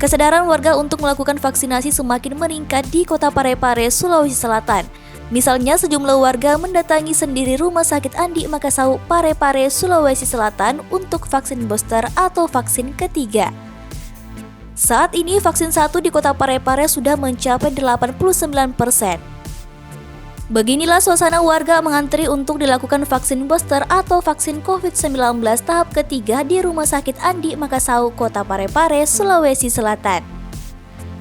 Kesadaran warga untuk melakukan vaksinasi semakin meningkat di Kota Parepare, Sulawesi Selatan. Misalnya sejumlah warga mendatangi sendiri Rumah Sakit Andi Makassau, Parepare, Sulawesi Selatan untuk vaksin booster atau vaksin ketiga. Saat ini vaksin 1 di Kota Parepare sudah mencapai 89%. Beginilah suasana warga mengantri untuk dilakukan vaksin booster atau vaksin COVID-19 tahap ketiga di Rumah Sakit Andi Makassau, Kota Parepare, Sulawesi Selatan.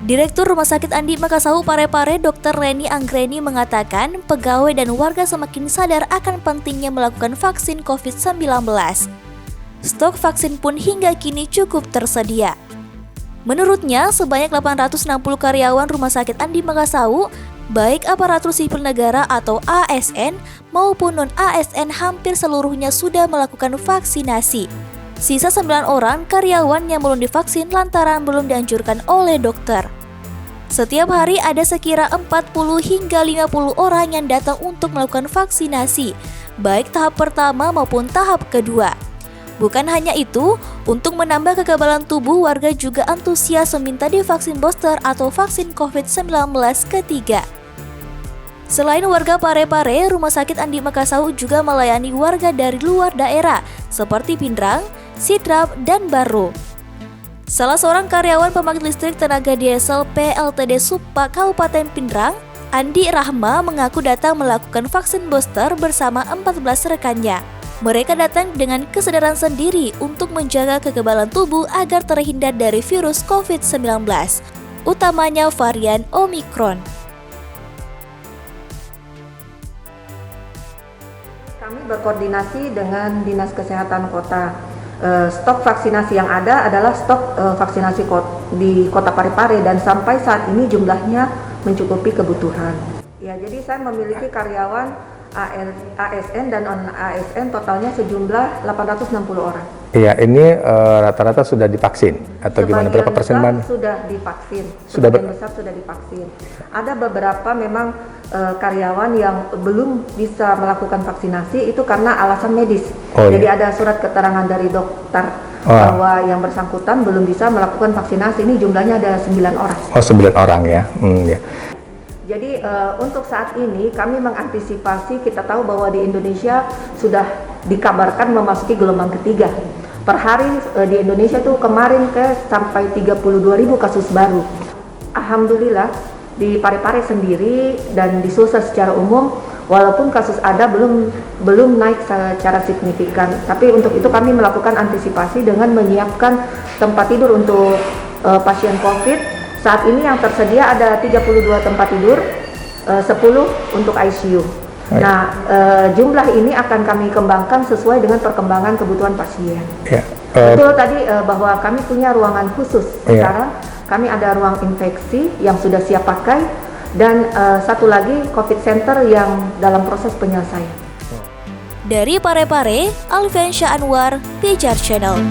Direktur Rumah Sakit Andi Makassau Parepare, Dr. Reni Anggreni mengatakan pegawai dan warga semakin sadar akan pentingnya melakukan vaksin COVID-19. Stok vaksin pun hingga kini cukup tersedia. Menurutnya, sebanyak 860 karyawan Rumah Sakit Andi Makassau, baik aparatur sipil negara atau ASN maupun non-ASN hampir seluruhnya sudah melakukan vaksinasi. Sisa 9 orang karyawan yang belum divaksin lantaran belum dianjurkan oleh dokter. Setiap hari ada sekira 40 hingga 50 orang yang datang untuk melakukan vaksinasi, baik tahap pertama maupun tahap kedua. Bukan hanya itu, untuk menambah kekebalan tubuh, warga juga antusias meminta divaksin booster atau vaksin COVID-19 ketiga. Selain warga Parepare, Rumah Sakit Andi Makassau juga melayani warga dari luar daerah seperti Pindrang, Sidrap, dan Barro. Salah seorang karyawan pembangkit listrik tenaga diesel PLTD Supa Kabupaten Pindrang, Andi Rahma, mengaku datang melakukan vaksin booster bersama 14 rekannya. Mereka datang dengan kesadaran sendiri untuk menjaga kekebalan tubuh agar terhindar dari virus COVID-19, utamanya varian Omikron. Kami berkoordinasi dengan Dinas Kesehatan Kota. Stok vaksinasi yang ada adalah stok vaksinasi di Kota Parepare dan sampai saat ini jumlahnya mencukupi kebutuhan. Ya, jadi saya memiliki karyawan ASN dan non-ASN totalnya sejumlah 860 orang. Iya, ini rata-rata sudah divaksin atau gimana? Berapa persen? Sudah divaksin. Sebagian besar sudah divaksin. Ada beberapa memang karyawan yang belum bisa melakukan vaksinasi itu karena alasan medis. Jadi ada surat keterangan dari dokter bahwa yang bersangkutan belum bisa melakukan vaksinasi. Ini jumlahnya ada 9 orang. Oh, 9 orang ya. Ya. Jadi untuk saat ini kami mengantisipasi, kita tahu bahwa di Indonesia sudah dikabarkan memasuki gelombang ketiga. Per hari di Indonesia tuh kemarin sampai 32.000 kasus baru. Alhamdulillah di Parepare sendiri dan di Sulsel secara umum, walaupun kasus ada belum naik secara signifikan. Tapi untuk itu kami melakukan antisipasi dengan menyiapkan tempat tidur untuk pasien COVID. Saat ini yang tersedia ada 32 tempat tidur, 10 untuk ICU. Nah, jumlah ini akan kami kembangkan sesuai dengan perkembangan kebutuhan pasien. Betul tadi bahwa kami punya ruangan khusus. Sekarang kami ada ruang infeksi yang sudah siap pakai dan satu lagi COVID Center yang dalam proses penyelesaian. Dari Parepare, Alfiansyah Anwar, Pijar Channel.